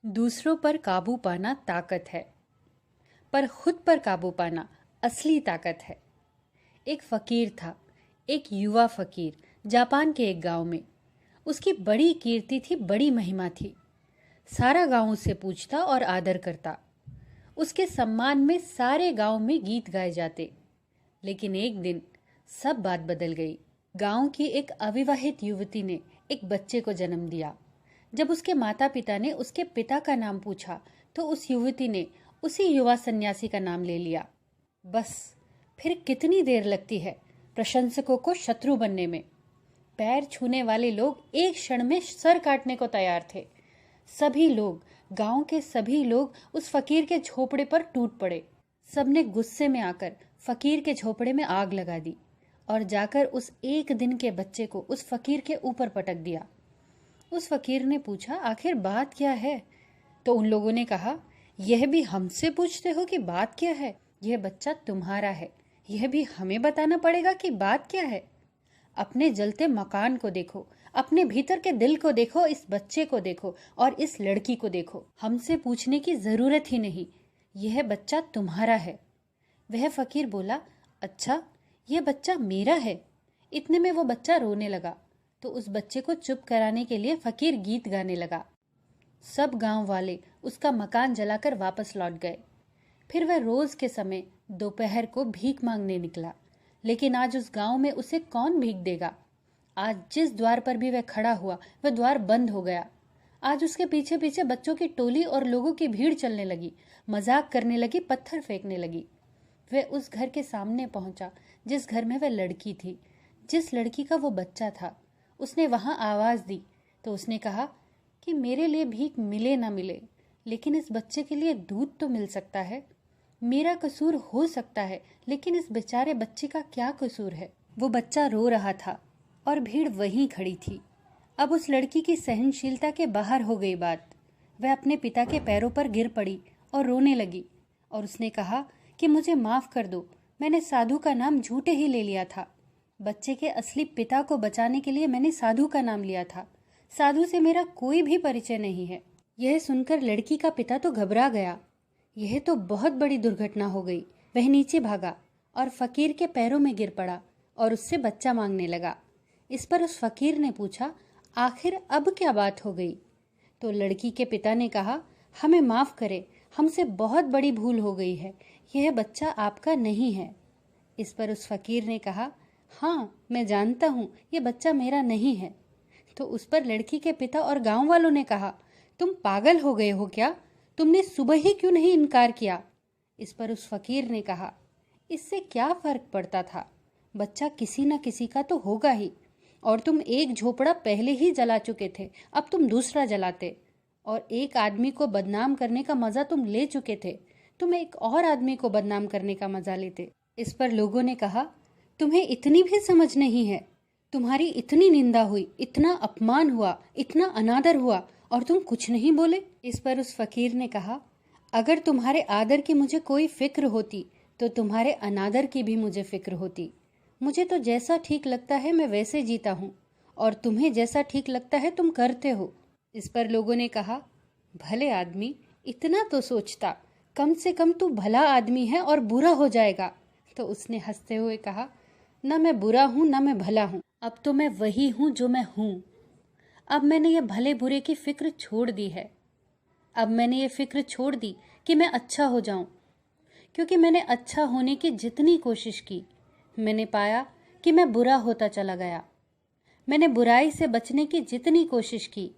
दूसरों पर काबू पाना ताकत है, पर खुद पर काबू पाना असली ताकत है। एक फकीर था, एक युवा फकीर, जापान के एक गांव में। उसकी बड़ी कीर्ति थी, बड़ी महिमा थी। सारा गांव उससे पूछता और आदर करता। उसके सम्मान में सारे गांव में गीत गाए जाते। लेकिन एक दिन सब बात बदल गई। गांव की एक अविवाहित युवती ने एक बच्चे को जन्म दिया। जब उसके माता पिता ने उसके पिता का नाम पूछा तो उस युवती ने उसी युवा सन्यासी का नाम ले लिया। बस फिर कितनी देर लगती है प्रशंसकों को शत्रु बनने में। पैर छूने वाले लोग एक क्षण में सर काटने को तैयार थे। सभी लोग, गांव के सभी लोग उस फकीर के झोपड़े पर टूट पड़े। सबने गुस्से में आकर फकीर के झोपड़े में आग लगा दी और जाकर उस एक दिन के बच्चे को उस फकीर के ऊपर पटक दिया। उस फकीर ने पूछा, आखिर बात क्या है? तो उन लोगों ने कहा, यह भी हमसे पूछते हो कि बात क्या है? यह बच्चा तुम्हारा है, यह भी हमें बताना पड़ेगा कि बात क्या है? अपने जलते मकान को देखो, अपने भीतर के दिल को देखो, इस बच्चे को देखो और इस लड़की को देखो। हमसे पूछने की जरूरत ही नहीं, यह बच्चा तुम्हारा है। वह फकीर बोला, अच्छा, यह बच्चा मेरा है। इतने में वो बच्चा रोने लगा तो उस बच्चे को चुप कराने के लिए फकीर गीत गाने लगा। सब गांव वाले उसका मकान जलाकर वापस लौट गए। फिर वह रोज के समय दोपहर को भीख मांगने निकला। लेकिन आज उस गांव में उसे कौन भीख देगा? आज जिस द्वार पर भी वह खड़ा हुआ वह द्वार बंद हो गया। आज उसके पीछे पीछे बच्चों की टोली और लोगों की भीड़ चलने लगी, मजाक करने लगी, पत्थर फेंकने लगी। वह उस घर के सामने पहुंचा जिस घर में वह लड़की थी, जिस लड़की का वो बच्चा था। उसने वहां आवाज दी तो उसने कहा कि मेरे लिए भीख मिले ना मिले, लेकिन इस बच्चे के लिए दूध तो मिल सकता है। मेरा कसूर हो सकता है, लेकिन इस बेचारे बच्चे का क्या कसूर है? वो बच्चा रो रहा था और भीड़ वहीं खड़ी थी। अब उस लड़की की सहनशीलता के बाहर हो गई बात। वह अपने पिता के पैरों पर गिर पड़ी और रोने लगी और उसने कहा कि मुझे माफ कर दो, मैंने साधु का नाम झूठे ही ले लिया था। बच्चे के असली पिता को बचाने के लिए मैंने साधु का नाम लिया था। साधु से मेरा कोई भी परिचय नहीं है। यह सुनकर लड़की का पिता तो घबरा गया। यह तो बहुत बड़ी दुर्घटना हो गई। वह नीचे भागा और फकीर के पैरों में गिर पड़ा और उससे बच्चा मांगने लगा। इस पर उस फकीर ने पूछा, आखिर अब क्या बात हो गई? तो लड़की के पिता ने कहा, हमें माफ करें, हमसे बहुत बड़ी भूल हो गई है, यह बच्चा आपका नहीं है। इस पर उस फकीर ने कहा, हाँ, मैं जानता हूँ ये बच्चा मेरा नहीं है। तो उस पर लड़की के पिता और गांव वालों ने कहा, तुम पागल हो गए हो क्या? तुमने सुबह ही क्यों नहीं इनकार किया? इस पर उस फकीर ने कहा, इससे क्या फर्क पड़ता था? बच्चा किसी न किसी का तो होगा ही, और तुम एक झोपड़ा पहले ही जला चुके थे, अब तुम दूसरा जलाते। और एक आदमी को बदनाम करने का मजा तुम ले चुके थे, तुम एक और आदमी को बदनाम करने का मजा लेते। इस पर लोगों ने कहा, तुम्हें इतनी भी समझ नहीं है? तुम्हारी इतनी निंदा हुई, इतना अपमान हुआ, इतना अनादर हुआ और तुम कुछ नहीं बोले? इस पर उस फकीर ने कहा, अगर तुम्हारे आदर की मुझे कोई फिक्र होती तो तुम्हारे अनादर की भी मुझे फिक्र होती। मुझे तो जैसा ठीक लगता है मैं वैसे जीता हूँ, और तुम्हें जैसा ठीक लगता है तुम करते हो। इस पर लोगों ने कहा, भले आदमी, इतना तो सोचता, कम से कम तू भला आदमी है और बुरा हो जाएगा। तो उसने हंसते हुए कहा, न मैं बुरा हूं न मैं भला हूं, अब तो मैं वही हूं जो मैं हूं। अब मैंने ये भले बुरे की फिक्र छोड़ दी है। अब मैंने ये फिक्र छोड़ दी कि मैं अच्छा हो जाऊं, क्योंकि मैंने अच्छा होने की जितनी कोशिश की, मैंने पाया कि मैं बुरा होता चला गया। मैंने बुराई से बचने की जितनी कोशिश की,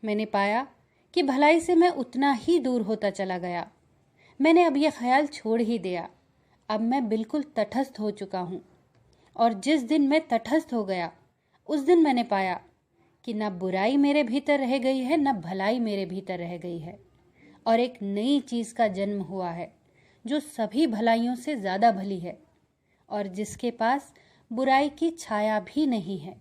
मैंने पाया कि भलाई से मैं उतना ही दूर होता चला गया। मैंने अब यह ख्याल छोड़ ही दिया। अब मैं बिल्कुल तटस्थ हो चुका हूँ, और जिस दिन मैं तटस्थ हो गया उस दिन मैंने पाया कि न बुराई मेरे भीतर रह गई है न भलाई मेरे भीतर रह गई है, और एक नई चीज़ का जन्म हुआ है जो सभी भलाइयों से ज़्यादा भली है और जिसके पास बुराई की छाया भी नहीं है।